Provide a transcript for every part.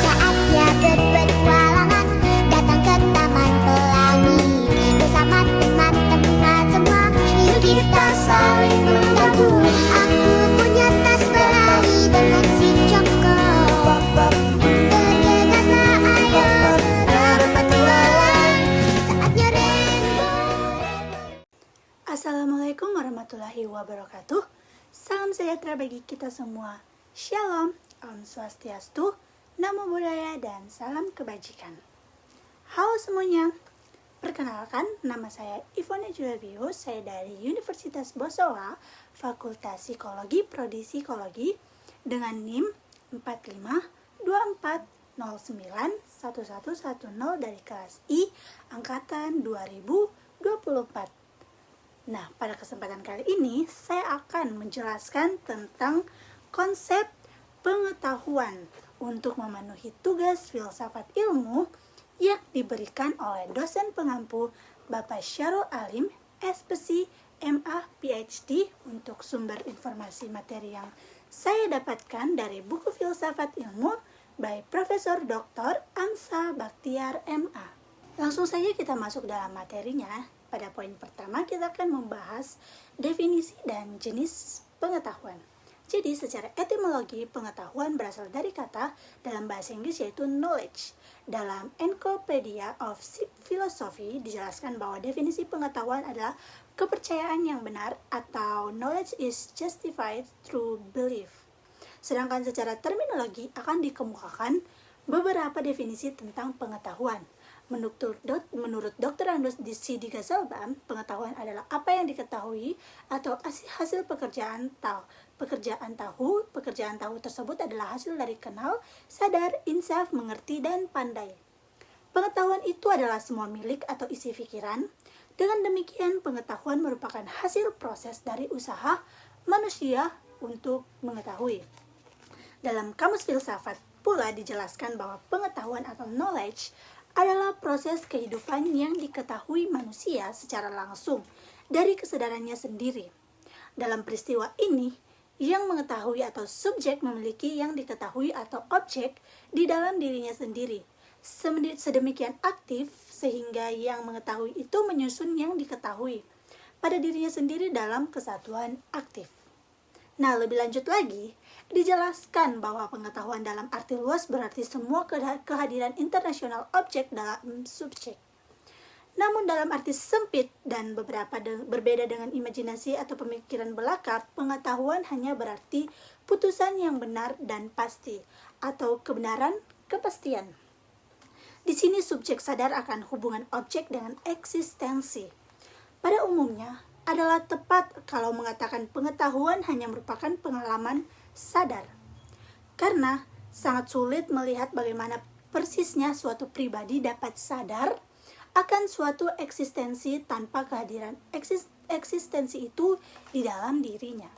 Saatnya berpetualangan, datang ke Taman Pelangi. Bersama teman-teman semua, yuk kita saling membantu. Aku punya tas berlari dengan si Joko. Bergegaslah ayo berpetualang. Saatnya rainbow. Assalamualaikum warahmatullahi wabarakatuh. Salam sejahtera bagi kita semua. Shalom, Om Swastiastu, Namo Buddhaya, dan salam kebajikan. Halo semuanya, perkenalkan nama saya Ivone Julebius. Saya dari Universitas Bosowa, Fakultas Psikologi, Prodi Psikologi, dengan NIM 4524091110 dari kelas I, Angkatan 2024. Nah, pada kesempatan kali ini saya akan menjelaskan tentang konsep pengetahuan untuk memenuhi tugas filsafat ilmu yang diberikan oleh dosen pengampu Bapak Syarul Alim, SPC, MA, PhD, untuk sumber informasi materi yang saya dapatkan dari buku filsafat ilmu by Profesor Dr. Amsa Bakhtiar, MA. Langsung saja kita masuk dalam materinya. Pada poin pertama kita akan membahas definisi dan jenis pengetahuan. Jadi secara etimologi, pengetahuan berasal dari kata dalam bahasa Inggris yaitu knowledge. Dalam Encyclopedia of Philosophy dijelaskan bahwa definisi pengetahuan adalah kepercayaan yang benar atau knowledge is justified through belief. Sedangkan secara terminologi akan dikemukakan beberapa definisi tentang pengetahuan. Menurut Dr. Andus C. D. Ghazalbaum, pengetahuan adalah apa yang diketahui atau hasil pekerjaan tahu. Pekerjaan tahu tersebut adalah hasil dari kenal, sadar, insaf, mengerti, dan pandai. Pengetahuan itu adalah semua milik atau isi pikiran. Dengan demikian, pengetahuan merupakan hasil proses dari usaha manusia untuk mengetahui. Dalam Kamus Filsafat pula dijelaskan bahwa pengetahuan atau knowledge adalah proses kehidupan yang diketahui manusia secara langsung dari kesadarannya sendiri. Dalam peristiwa ini, yang mengetahui atau subjek memiliki yang diketahui atau objek di dalam dirinya sendiri. Sedemikian aktif sehingga yang mengetahui itu menyusun yang diketahui pada dirinya sendiri dalam kesatuan aktif. Nah, lebih lanjut lagi, dijelaskan bahwa pengetahuan dalam arti luas berarti semua kehadiran internasional objek dalam subjek. Namun dalam arti sempit dan berbeda dengan imajinasi atau pemikiran belaka, pengetahuan hanya berarti putusan yang benar dan pasti, atau kebenaran, kepastian. Di sini subjek sadar akan hubungan objek dengan eksistensi. Pada umumnya, adalah tepat kalau mengatakan pengetahuan hanya merupakan pengalaman sadar. Karena sangat sulit melihat bagaimana persisnya suatu pribadi dapat sadar akan suatu eksistensi tanpa kehadiran eksistensi itu di dalam dirinya.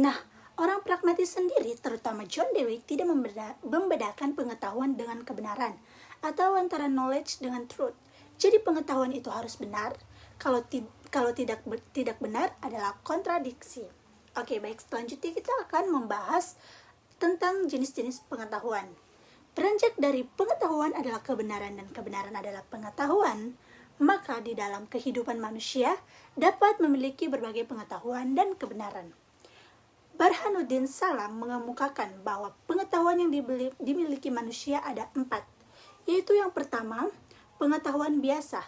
Nah, orang pragmatis sendiri, terutama John Dewey, tidak membedakan pengetahuan dengan kebenaran atau antara knowledge dengan truth. Jadi pengetahuan itu harus benar, kalau tidak benar adalah kontradiksi. Oke, baik, selanjutnya kita akan membahas tentang jenis-jenis pengetahuan. Beranjak dari pengetahuan adalah kebenaran dan kebenaran adalah pengetahuan, maka di dalam kehidupan manusia dapat memiliki berbagai pengetahuan dan kebenaran. Burhanuddin Salam mengemukakan bahwa pengetahuan yang dimiliki manusia ada 4, yaitu yang pertama, pengetahuan biasa,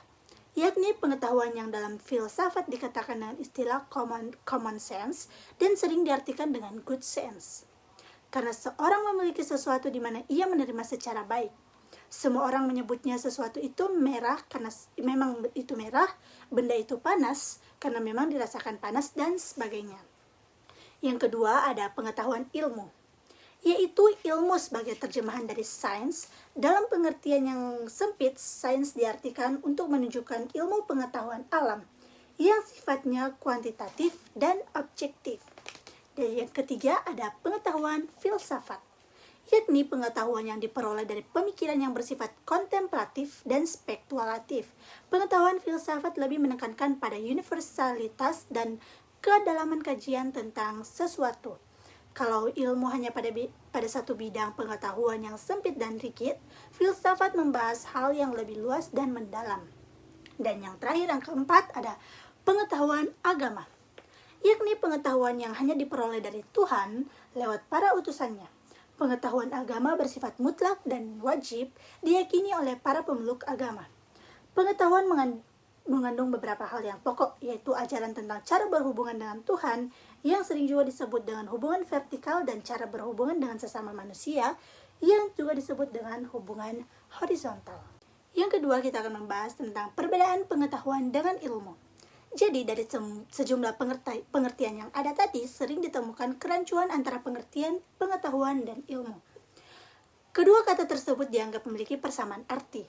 yakni pengetahuan yang dalam filsafat dikatakan dengan istilah common sense dan sering diartikan dengan good sense. Karena seorang memiliki sesuatu di mana ia menerima secara baik. Semua orang menyebutnya sesuatu itu merah karena memang itu merah, benda itu panas karena memang dirasakan panas, dan sebagainya. Yang kedua ada pengetahuan ilmu, yaitu ilmu sebagai terjemahan dari sains. Dalam pengertian yang sempit, sains diartikan untuk menunjukkan ilmu pengetahuan alam yang sifatnya kuantitatif dan objektif. Dan yang ketiga ada pengetahuan filsafat, yakni pengetahuan yang diperoleh dari pemikiran yang bersifat kontemplatif dan spekulatif. Pengetahuan filsafat lebih menekankan pada universalitas dan kedalaman kajian tentang sesuatu. Kalau ilmu hanya pada satu bidang pengetahuan yang sempit dan rigid, filsafat membahas hal yang lebih luas dan mendalam. Dan yang terakhir, yang keempat, ada pengetahuan agama, yakni pengetahuan yang hanya diperoleh dari Tuhan lewat para utusannya. Pengetahuan agama bersifat mutlak dan wajib diyakini oleh para pemeluk agama. Pengetahuan mengandung beberapa hal yang pokok, yaitu ajaran tentang cara berhubungan dengan Tuhan, yang sering juga disebut dengan hubungan vertikal, dan cara berhubungan dengan sesama manusia, yang juga disebut dengan hubungan horizontal. Yang kedua, kita akan membahas tentang perbedaan pengetahuan dengan ilmu. Jadi, dari sejumlah pengertian yang ada tadi, sering ditemukan kerancuan antara pengertian, pengetahuan, dan ilmu. Kedua kata tersebut dianggap memiliki persamaan arti.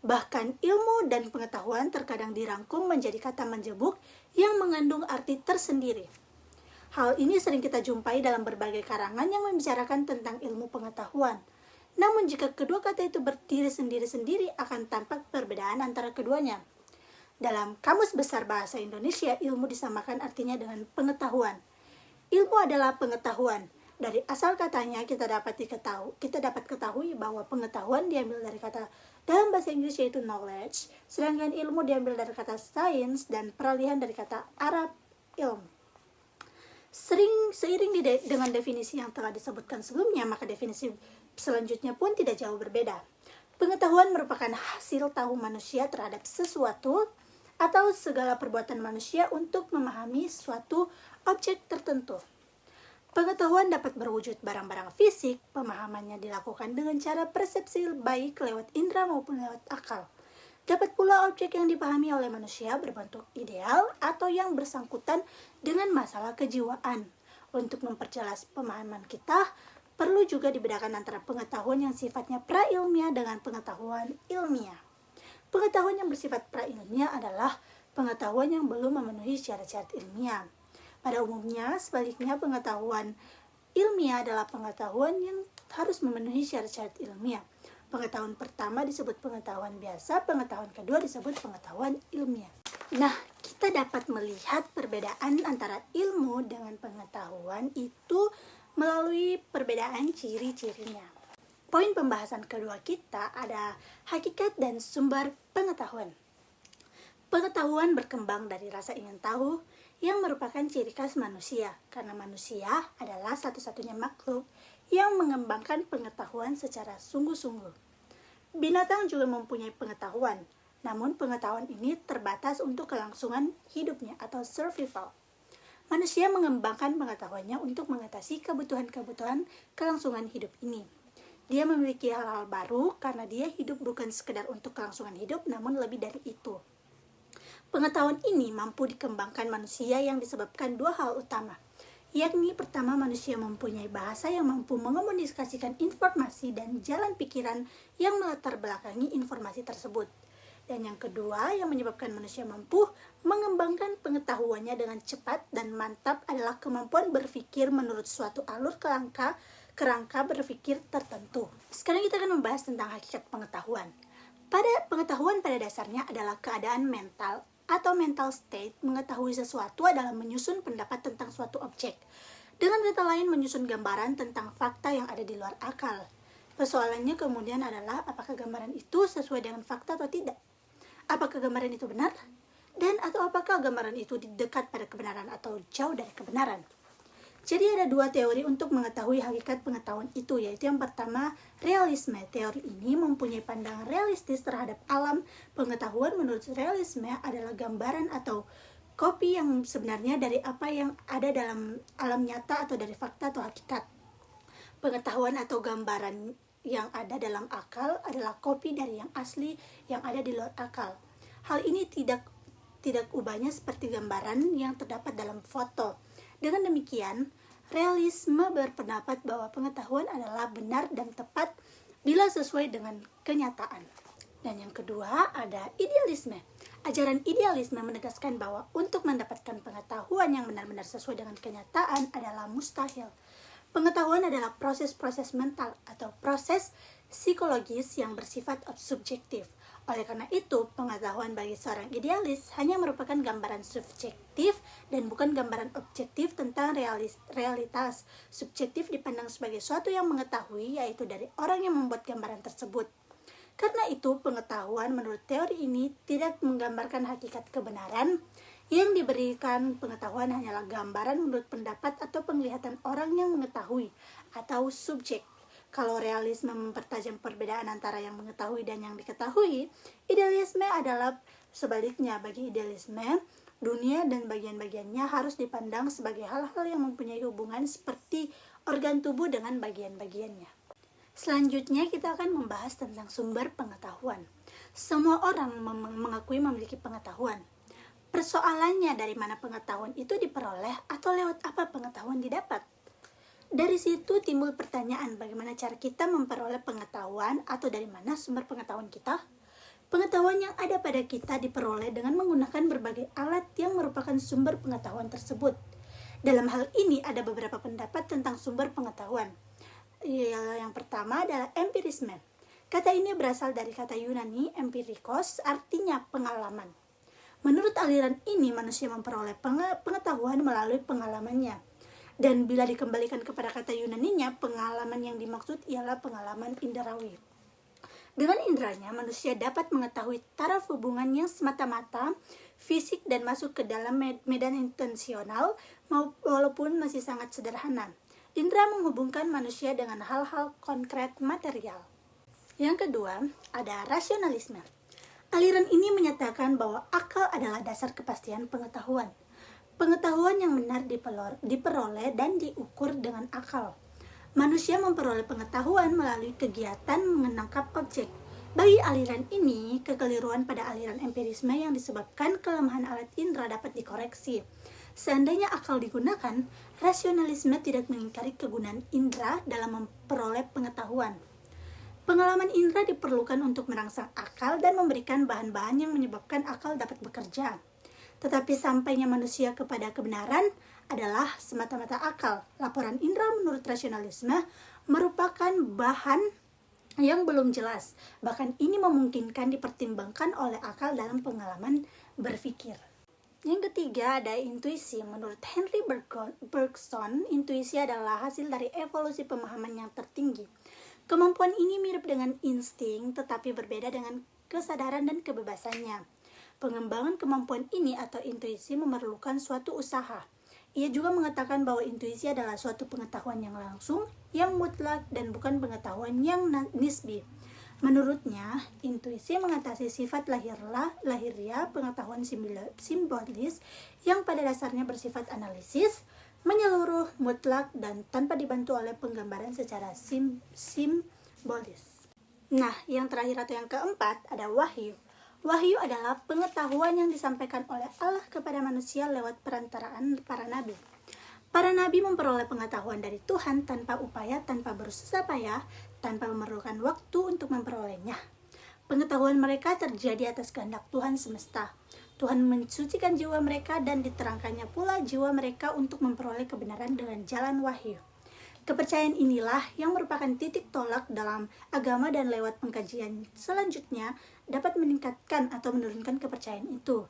Bahkan ilmu dan pengetahuan terkadang dirangkum menjadi kata menjebuk yang mengandung arti tersendiri. Hal ini sering kita jumpai dalam berbagai karangan yang membicarakan tentang ilmu pengetahuan. Namun jika kedua kata itu berdiri sendiri-sendiri, akan tampak perbedaan antara keduanya. Dalam Kamus Besar Bahasa Indonesia, ilmu disamakan artinya dengan pengetahuan. Ilmu adalah pengetahuan. Dari asal katanya kita dapat ketahui bahwa pengetahuan diambil dari kata dalam bahasa Inggris yaitu knowledge, sedangkan ilmu diambil dari kata science dan peralihan dari kata Arab ilmu. Seiring dengan definisi yang telah disebutkan sebelumnya, maka definisi selanjutnya pun tidak jauh berbeda. Pengetahuan merupakan hasil tahu manusia terhadap sesuatu atau segala perbuatan manusia untuk memahami suatu objek tertentu. Pengetahuan dapat berwujud barang-barang fisik, pemahamannya dilakukan dengan cara persepsi baik lewat indera maupun lewat akal. Dapat pula objek yang dipahami oleh manusia berbentuk ideal atau yang bersangkutan dengan masalah kejiwaan. Untuk memperjelas pemahaman kita, perlu juga dibedakan antara pengetahuan yang sifatnya prailmiah dengan pengetahuan ilmiah. Pengetahuan yang bersifat prailmiah adalah pengetahuan yang belum memenuhi syarat-syarat ilmiah. Pada umumnya, sebaliknya pengetahuan ilmiah adalah pengetahuan yang harus memenuhi syarat-syarat ilmiah. Pengetahuan pertama disebut pengetahuan biasa, pengetahuan kedua disebut pengetahuan ilmiah. Nah, kita dapat melihat perbedaan antara ilmu dengan pengetahuan itu melalui perbedaan ciri-cirinya. Poin pembahasan kedua kita ada hakikat dan sumber pengetahuan. Pengetahuan berkembang dari rasa ingin tahu, yang merupakan ciri khas manusia, karena manusia adalah satu-satunya makhluk yang mengembangkan pengetahuan secara sungguh-sungguh. Binatang juga mempunyai pengetahuan, namun pengetahuan ini terbatas untuk kelangsungan hidupnya atau survival. Manusia mengembangkan pengetahuannya untuk mengatasi kebutuhan-kebutuhan kelangsungan hidup ini. Dia memiliki hal-hal baru karena dia hidup bukan sekedar untuk kelangsungan hidup, namun lebih dari itu. Pengetahuan ini mampu dikembangkan manusia yang disebabkan dua hal utama, yakni pertama, manusia mempunyai bahasa yang mampu mengomunikasikan informasi dan jalan pikiran yang melatar belakangi informasi tersebut. Dan yang kedua, yang menyebabkan manusia mampu mengembangkan pengetahuannya dengan cepat dan mantap adalah kemampuan berpikir menurut suatu alur kerangka berpikir tertentu. Sekarang kita akan membahas tentang hakikat pengetahuan. Pengetahuan pada dasarnya adalah keadaan mental atau mental state. Mengetahui sesuatu adalah menyusun pendapat tentang suatu objek. Dengan kata lain, menyusun gambaran tentang fakta yang ada di luar akal. Persoalannya kemudian adalah apakah gambaran itu sesuai dengan fakta atau tidak. Apakah gambaran itu benar? Dan atau apakah gambaran itu dekat pada kebenaran atau jauh dari kebenaran? Jadi ada dua teori untuk mengetahui hakikat pengetahuan itu, yaitu yang pertama, realisme. Teori ini mempunyai pandangan realistis terhadap alam. Pengetahuan menurut realisme adalah gambaran atau kopi yang sebenarnya dari apa yang ada dalam alam nyata atau dari fakta atau hakikat. Pengetahuan atau gambaran yang ada dalam akal adalah kopi dari yang asli yang ada di luar akal. Hal ini tidak ubahnya seperti gambaran yang terdapat dalam foto. Dengan demikian, realisme berpendapat bahwa pengetahuan adalah benar dan tepat bila sesuai dengan kenyataan. Dan yang kedua ada idealisme. Ajaran idealisme menegaskan bahwa untuk mendapatkan pengetahuan yang benar-benar sesuai dengan kenyataan adalah mustahil. Pengetahuan adalah proses-proses mental atau proses psikologis yang bersifat subjektif. Oleh karena itu, pengetahuan bagi seorang idealis hanya merupakan gambaran subjektif dan bukan gambaran objektif tentang realitas. Subjektif dipandang sebagai suatu yang mengetahui, yaitu dari orang yang membuat gambaran tersebut. Karena itu, pengetahuan menurut teori ini tidak menggambarkan hakikat kebenaran. Yang diberikan pengetahuan hanyalah gambaran menurut pendapat atau penglihatan orang yang mengetahui atau subjek. Kalau realisme mempertajam perbedaan antara yang mengetahui dan yang diketahui, idealisme adalah sebaliknya. Bagi idealisme, dunia dan bagian-bagiannya harus dipandang sebagai hal-hal yang mempunyai hubungan seperti organ tubuh dengan bagian-bagiannya. Selanjutnya kita akan membahas tentang sumber pengetahuan. Semua orang mengakui memiliki pengetahuan. Persoalannya, dari mana pengetahuan itu diperoleh atau lewat apa pengetahuan didapat? Dari situ timbul pertanyaan, bagaimana cara kita memperoleh pengetahuan atau dari mana sumber pengetahuan kita? Pengetahuan yang ada pada kita diperoleh dengan menggunakan berbagai alat yang merupakan sumber pengetahuan tersebut. Dalam hal ini ada beberapa pendapat tentang sumber pengetahuan. Yang pertama adalah empirisme. Kata ini berasal dari kata Yunani empirikos, artinya pengalaman. Menurut aliran ini, manusia memperoleh pengetahuan melalui pengalamannya. Dan bila dikembalikan kepada kata Yunaninya, pengalaman yang dimaksud ialah pengalaman indrawi. Dengan indranya, manusia dapat mengetahui taraf hubungan yang semata-mata fisik dan masuk ke dalam medan intensional, walaupun masih sangat sederhana. Indra menghubungkan manusia dengan hal-hal konkret material. Yang kedua, ada rasionalisme. Aliran ini menyatakan bahwa akal adalah dasar kepastian pengetahuan. Pengetahuan yang benar diperoleh dan diukur dengan akal. Manusia memperoleh pengetahuan melalui kegiatan menangkap objek. Bagi aliran ini, kekeliruan pada aliran empirisme yang disebabkan kelemahan alat indera dapat dikoreksi. Seandainya akal digunakan, rasionalisme tidak mengingkari kegunaan indera dalam memperoleh pengetahuan. Pengalaman indera diperlukan untuk merangsang akal dan memberikan bahan-bahan yang menyebabkan akal dapat bekerja. Tetapi sampainya manusia kepada kebenaran adalah semata-mata akal. Laporan indera menurut rasionalisme merupakan bahan yang belum jelas. Bahkan ini memungkinkan dipertimbangkan oleh akal dalam pengalaman berpikir. Yang ketiga ada intuisi. Menurut Henry Bergson, intuisi adalah hasil dari evolusi pemahaman yang tertinggi. Kemampuan ini mirip dengan insting, tetapi berbeda dengan kesadaran dan kebebasannya. Pengembangan kemampuan ini atau intuisi memerlukan suatu usaha. Ia juga mengatakan bahwa intuisi adalah suatu pengetahuan yang langsung, yang mutlak, dan bukan pengetahuan yang nisbi. Menurutnya, intuisi mengatasi sifat lahiriah pengetahuan simbolis yang pada dasarnya bersifat analisis, menyeluruh, mutlak, dan tanpa dibantu oleh penggambaran secara simbolis. Nah, yang terakhir atau yang keempat ada wahyu. Wahyu adalah pengetahuan yang disampaikan oleh Allah kepada manusia lewat perantaraan para nabi. Para nabi memperoleh pengetahuan dari Tuhan tanpa upaya, tanpa bersusah payah, tanpa memerlukan waktu untuk memperolehnya. Pengetahuan mereka terjadi atas kehendak Tuhan semesta. Tuhan mensucikan jiwa mereka dan diterangkannya pula jiwa mereka untuk memperoleh kebenaran dengan jalan wahyu. Kepercayaan inilah yang merupakan titik tolak dalam agama dan lewat pengkajian selanjutnya dapat meningkatkan atau menurunkan kepercayaan itu.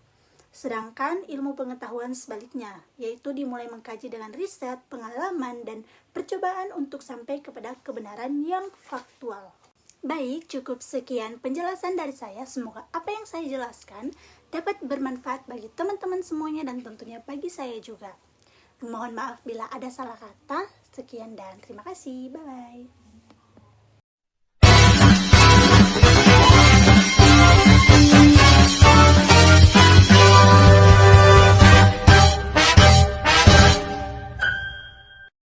Sedangkan ilmu pengetahuan sebaliknya, yaitu dimulai mengkaji dengan riset, pengalaman, dan percobaan untuk sampai kepada kebenaran yang faktual. Baik, cukup sekian penjelasan dari saya. Semoga apa yang saya jelaskan dapat bermanfaat bagi teman-teman semuanya dan tentunya bagi saya juga. Mohon maaf bila ada salah kata. Sekian dan terima kasih. Bye-bye.